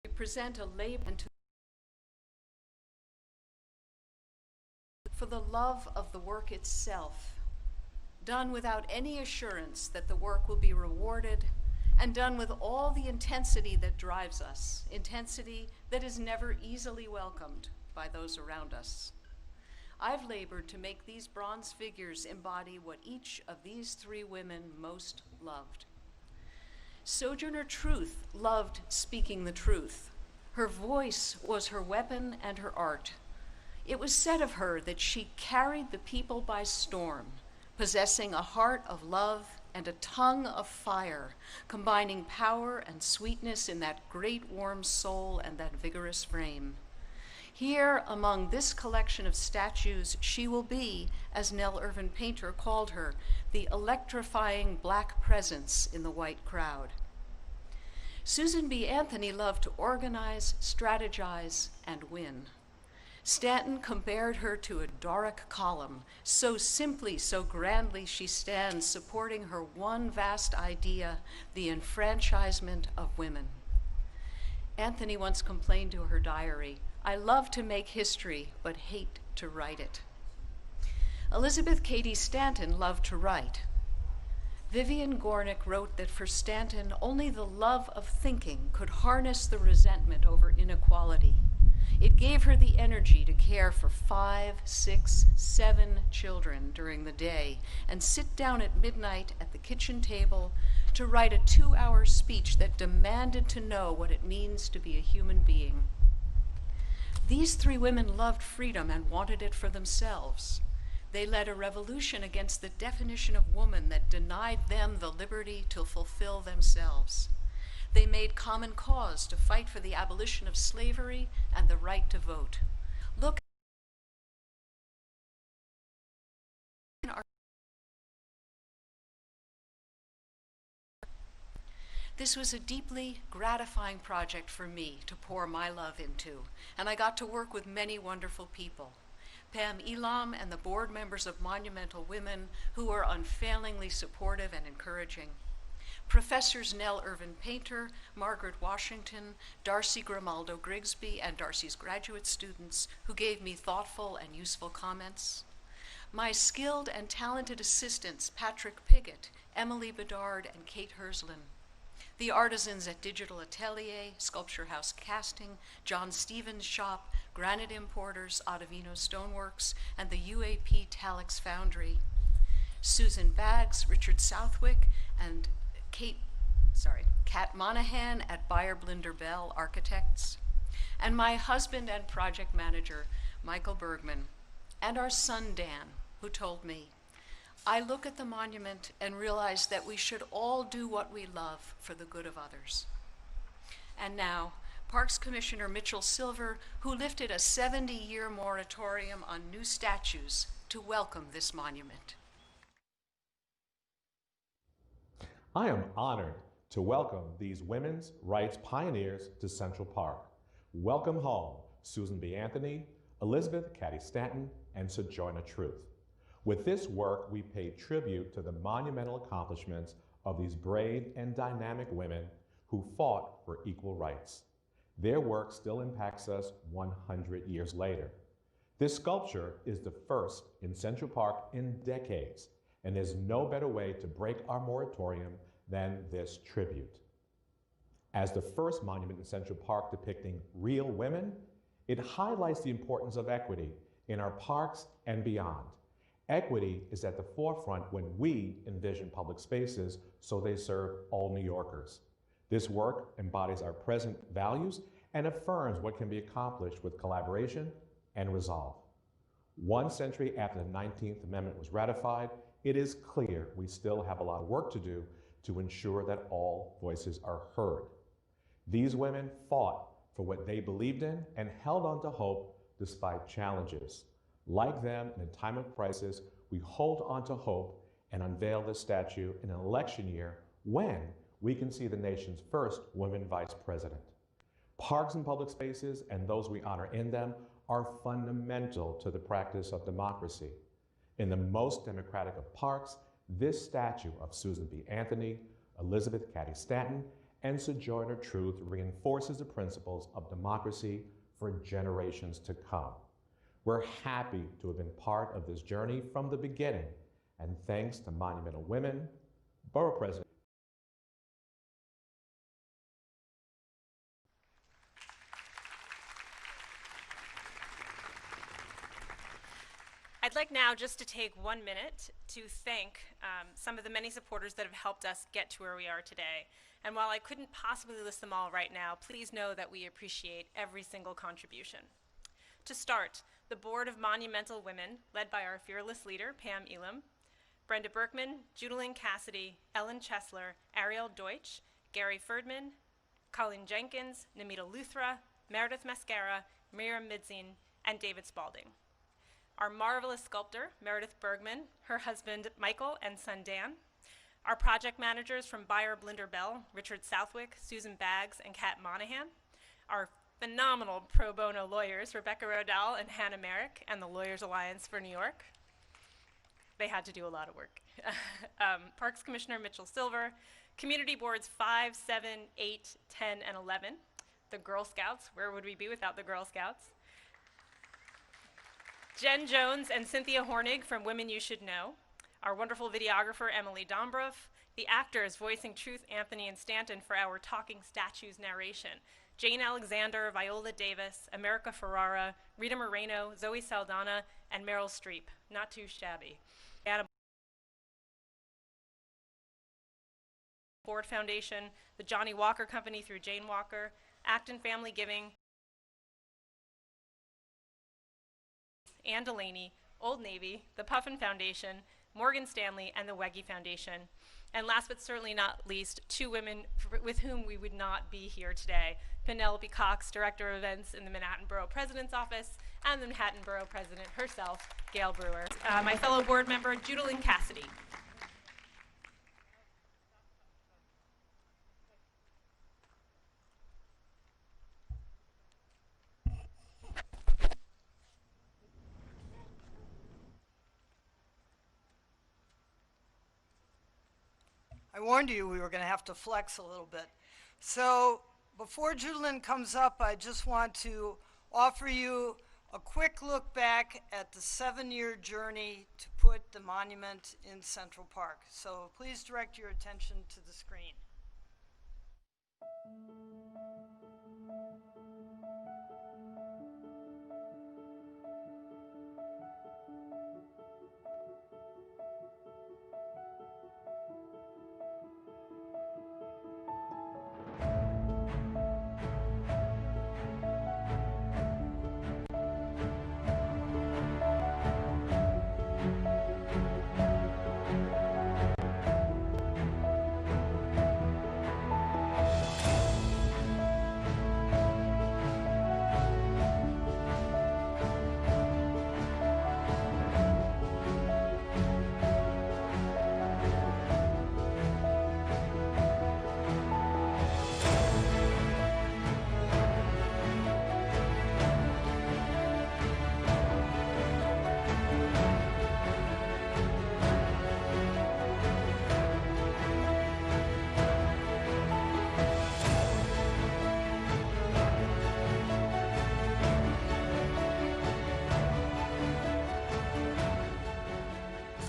We present a labor for the love of the work itself, done without any assurance that the work will be rewarded, and done with all the intensity that drives us, intensity that is never easily welcomed by those around us. I've labored to make these bronze figures embody what each of these three women most loved. Sojourner Truth loved speaking the truth. Her voice was her weapon and her art. It was said of her that she carried the people by storm, possessing a heart of love and a tongue of fire, combining power and sweetness in that great warm soul and that vigorous frame. Here, among this collection of statues, she will be, as Nell Irvin Painter called her, the electrifying black presence in the white crowd. Susan B. Anthony loved to organize, strategize, and win. Stanton compared her to a Doric column. So simply, so grandly she stands, supporting her one vast idea, the enfranchisement of women. Anthony once complained to her diary, "I love to make history, but hate to write it." Elizabeth Cady Stanton loved to write. Vivian Gornick wrote that for Stanton, only the love of thinking could harness the resentment over inequality. It gave her the energy to care for 5, 6, 7 children during the day and sit down at midnight at the kitchen table to write a 2-hour speech that demanded to know what it means to be a human being. These three women loved freedom and wanted it for themselves. They led a revolution against the definition of woman that denied them the liberty to fulfill themselves. They made common cause to fight for the abolition of slavery and the right to vote. Look, this was a deeply gratifying project for me to pour my love into, and I got to work with many wonderful people. Pam Elam and the board members of Monumental Women, who were unfailingly supportive and encouraging. Professors Nell Irvin Painter, Margaret Washington, Darcy Grimaldo Grigsby, and Darcy's graduate students, who gave me thoughtful and useful comments. My skilled and talented assistants, Patrick Piggott, Emily Bedard, and Kate Herslin. The artisans at Digital Atelier, Sculpture House Casting, John Stevens Shop, Granite Importers, Ottavino Stoneworks, and the UAP Talix Foundry. Susan Baggs, Richard Southwick, and Kat Monahan at Beyer Blinder Bell Architects, and my husband and project manager, Michael Bergman, and our son, Dan, who told me, "I look at the monument and realize that we should all do what we love for the good of others." And now, Parks Commissioner Mitchell Silver, who lifted a 70-year moratorium on new statues to welcome this monument. I am honored to welcome these women's rights pioneers to Central Park. Welcome home, Susan B. Anthony, Elizabeth Cady Stanton, and Sojourner Truth. With this work, we pay tribute to the monumental accomplishments of these brave and dynamic women who fought for equal rights. Their work still impacts us 100 years later. This sculpture is the first in Central Park in decades, and there's no better way to break our moratorium than this tribute. As the first monument in Central Park depicting real women, it highlights the importance of equity in our parks and beyond. Equity is at the forefront when we envision public spaces so they serve all New Yorkers. This work embodies our present values and affirms what can be accomplished with collaboration and resolve. 1 century after the 19th Amendment was ratified, it is clear we still have a lot of work to do to ensure that all voices are heard. These women fought for what they believed in and held on to hope despite challenges. Like them, in a time of crisis, we hold on to hope and unveil this statue in an election year when we can see the nation's first women vice president. Parks and public spaces and those we honor in them are fundamental to the practice of democracy. In the most democratic of parks, this statue of Susan B. Anthony, Elizabeth Cady Stanton, and Sojourner Truth reinforces the principles of democracy for generations to come. We're happy to have been part of this journey from the beginning, and thanks to monumental women, Borough President. I'd like now just to take 1 minute to thank some of the many supporters that have helped us get to where we are today. And while I couldn't possibly list them all right now, please know that we appreciate every single contribution. To start, the Board of Monumental Women, led by our fearless leader, Pam Elam, Brenda Berkman, Judalyn Cassidy, Ellen Chesler, Ariel Deutsch, Gary Ferdman, Colleen Jenkins, Namita Luthra, Meredith Mascara, Miriam Midzine, and David Spalding. Our marvelous sculptor, Meredith Bergman, her husband, Michael, and son, Dan. Our project managers from Bayer Blinder Bell, Richard Southwick, Susan Baggs, and Kat Monahan. Our phenomenal pro bono lawyers, Rebecca Rodell and Hannah Merrick, and the Lawyers Alliance for New York. They had to do a lot of work. Parks Commissioner Mitchell Silver, Community Boards 5, 7, 8, 10, and 11. The Girl Scouts, where would we be without the Girl Scouts? Jen Jones and Cynthia Hornig from Women You Should Know. Our wonderful videographer, Emily Dombrov. The actors voicing Truth, Anthony, and Stanton for our Talking Statues narration. Jane Alexander, Viola Davis, America Ferrara, Rita Moreno, Zoe Saldana, and Meryl Streep. Not too shabby. Ford Foundation, the Johnny Walker Company through Jane Walker, Acton Family Giving, Ann Delaney, Old Navy, the Puffin Foundation, Morgan Stanley, and the Wegge Foundation. And last but certainly not least, two women with whom we would not be here today. Penelope Cox, Director of Events in the Manhattan Borough President's Office, and the Manhattan Borough President herself, Gail Brewer. My fellow board member, Judalyn Cassidy. I warned you we were going to have to flex a little bit. So before Judalyn comes up, I just want to offer you a quick look back at the 7-year journey to put the monument in Central Park. So please direct your attention to the screen.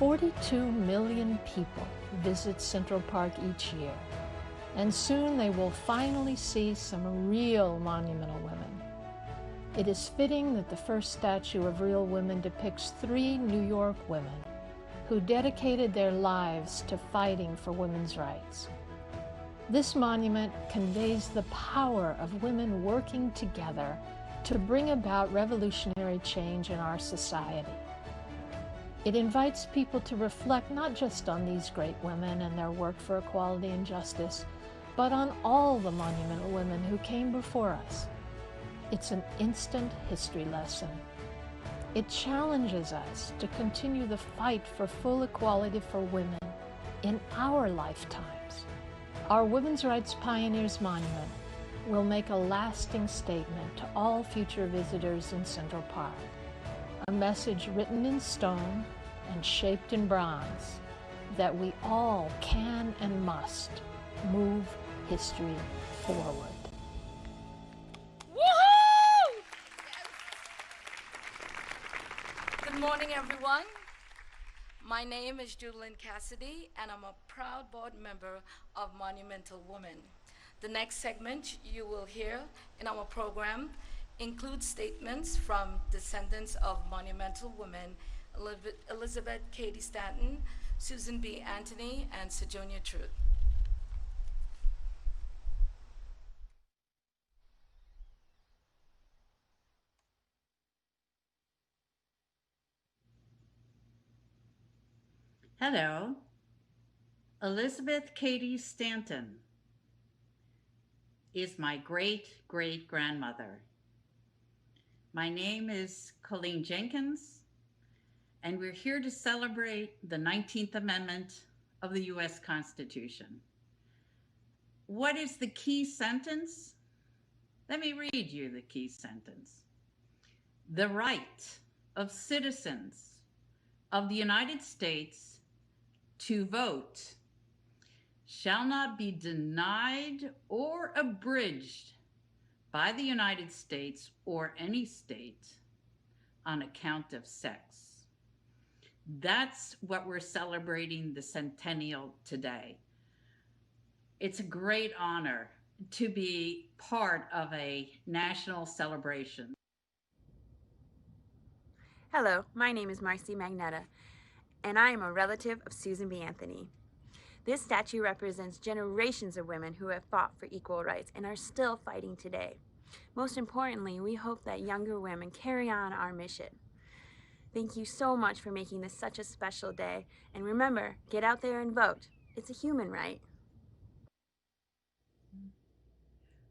$42 million people visit Central Park each year, and soon they will finally see some real monumental women. It is fitting that the first statue of real women depicts 3 New York women who dedicated their lives to fighting for women's rights. This monument conveys the power of women working together to bring about revolutionary change in our society. It invites people to reflect not just on these great women and their work for equality and justice, but on all the monumental women who came before us. It's an instant history lesson. It challenges us to continue the fight for full equality for women in our lifetimes. Our Women's Rights Pioneers Monument will make a lasting statement to all future visitors in Central Park. A message written in stone and shaped in bronze that we all can and must move history forward. Woohoo! Good morning, everyone. My name is Judlyn Cassidy, and I'm a proud board member of Monumental Women. The next segment you will hear in our program includes statements from descendants of Monumental Women, Elizabeth Cady Stanton, Susan B. Anthony, and Sojourner Truth. Hello, Elizabeth Cady Stanton is my great-great-grandmother. My name is Colleen Jenkins, and we're here to celebrate the 19th Amendment of the U.S. Constitution. What is the key sentence? Let me read you the key sentence. The right of citizens of the United States to vote shall not be denied or abridged by the United States or any state on account of sex. That's what we're celebrating the Centennial today. It's a great honor to be part of a national celebration. Hello, my name is Marcy Magnetta, and I am a relative of Susan B. Anthony. This statue represents generations of women who have fought for equal rights and are still fighting today. Most importantly, we hope that younger women carry on our mission. Thank you so much for making this such a special day, and remember, get out there and vote. It's a human right.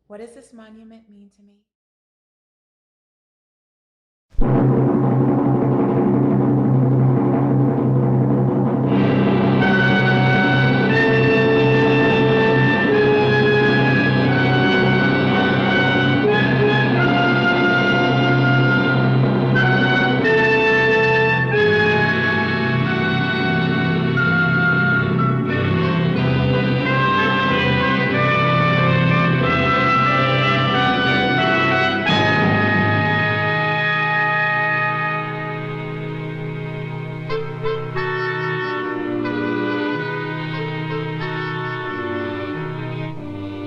What does this monument mean to me?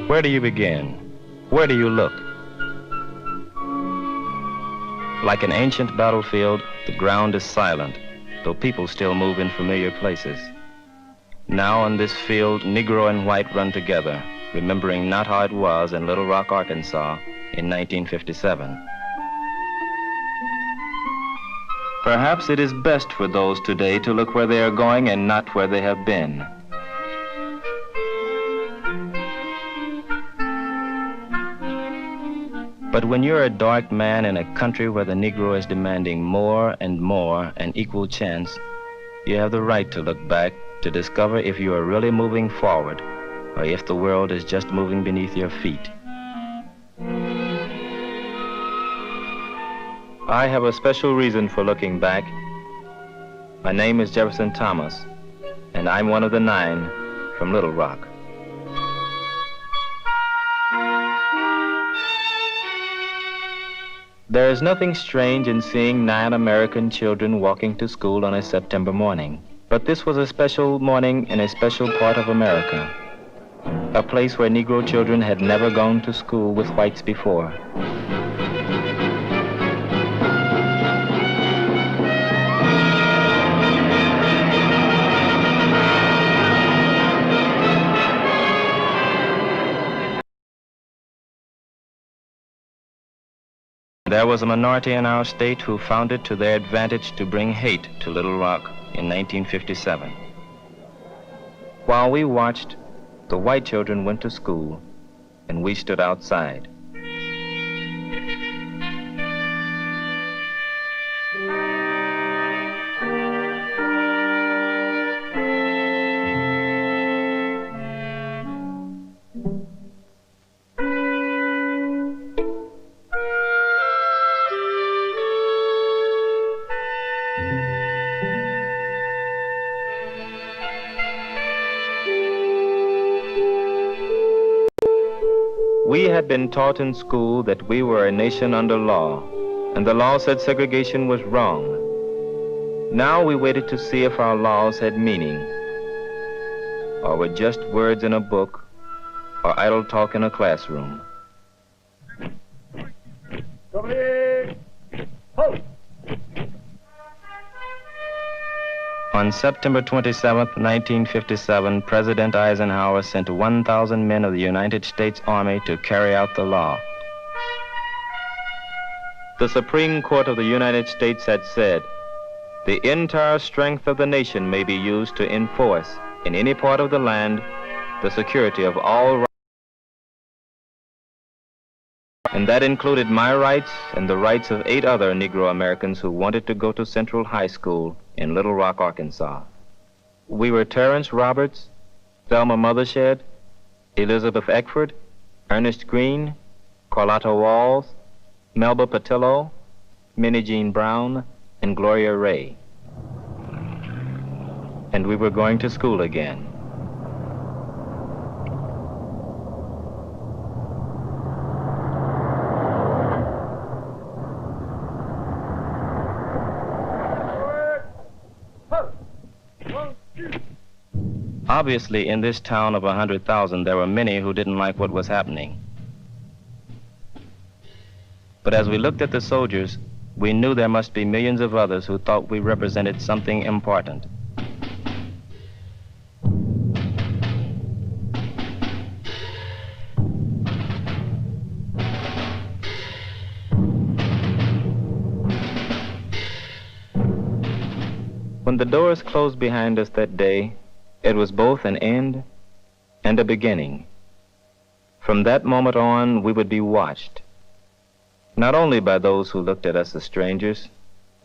Where do you begin? Where do you look? Like an ancient battlefield, the ground is silent, though people still move in familiar places. Now on this field, Negro and white run together, remembering not how it was in Little Rock, Arkansas in 1957. Perhaps it is best for those today to look where they are going and not where they have been. But when you're a dark man in a country where the Negro is demanding more and more an equal chance, you have the right to look back to discover if you are really moving forward or if the world is just moving beneath your feet. I have a special reason for looking back. My name is Jefferson Thomas, and I'm one of the 9 from Little Rock. There is nothing strange in seeing 9 American children walking to school on a September morning. But this was a special morning in a special part of America, a place where Negro children had never gone to school with whites before. There was a minority in our state who found it to their advantage to bring hate to Little Rock in 1957. While we watched, the white children went to school, and we stood outside. had been taught in school that we were a nation under law, and the law said segregation was wrong. Now we waited to see if our laws had meaning, or were just words in a book, or idle talk in a classroom. On September 27, 1957, President Eisenhower sent 1,000 men of the United States Army to carry out the law. The Supreme Court of the United States had said, "The entire strength of the nation may be used to enforce, in any part of the land, the security of all rights." And that included my rights and the rights of 8 other Negro Americans who wanted to go to Central High School in Little Rock, Arkansas. We were Terrence Roberts, Thelma Mothershed, Elizabeth Eckford, Ernest Green, Carlotta Walls, Melba Patillo, Minnie Jean Brown, and Gloria Ray. And we were going to school again. Obviously, in this town of 100,000, there were many who didn't like what was happening. But as we looked at the soldiers, we knew there must be millions of others who thought we represented something important. When the doors closed behind us that day, it was both an end and a beginning. From that moment on, we would be watched, not only by those who looked at us as strangers,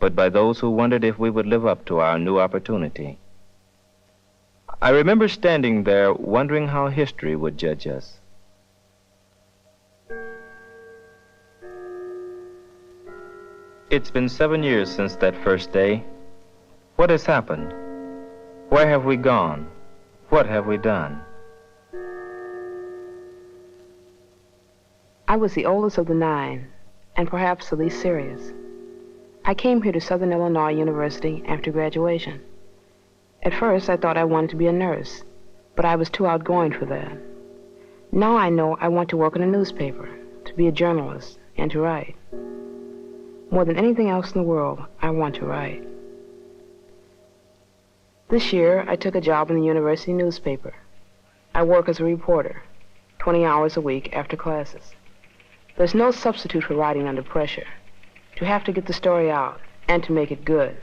but by those who wondered if we would live up to our new opportunity. I remember standing there wondering how history would judge us. It's been 7 years since that first day. What has happened? Where have we gone? What have we done? I was the oldest of the 9, and perhaps the least serious. I came here to Southern Illinois University after graduation. At first, I thought I wanted to be a nurse, but I was too outgoing for that. Now I know I want to work in a newspaper, to be a journalist, and to write. More than anything else in the world, I want to write. This year, I took a job in the university newspaper. I work as a reporter, 20 hours a week after classes. There's no substitute for writing under pressure, to have to get the story out and to make it good.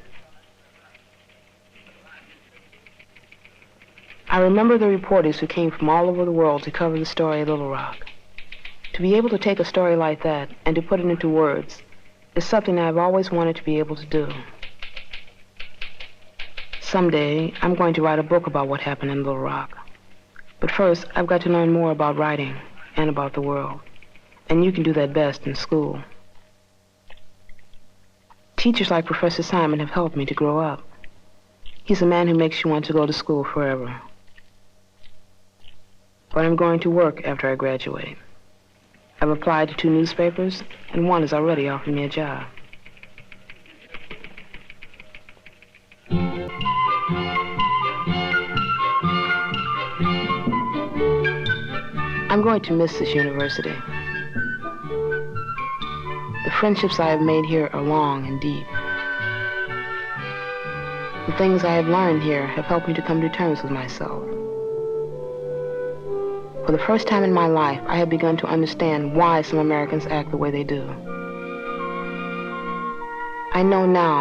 I remember the reporters who came from all over the world to cover the story of Little Rock. To be able to take a story like that and to put it into words is something I've always wanted to be able to do. Someday, I'm going to write a book about what happened in Little Rock. But first, I've got to learn more about writing and about the world. And you can do that best in school. Teachers like Professor Simon have helped me to grow up. He's a man who makes you want to go to school forever. But I'm going to work after I graduate. I've applied to 2 newspapers, and one has already offered me a job. I'm going to miss this university. The friendships I have made here are long and deep. The things I have learned here have helped me to come to terms with myself. For the first time in my life, I have begun to understand why some Americans act the way they do. I know now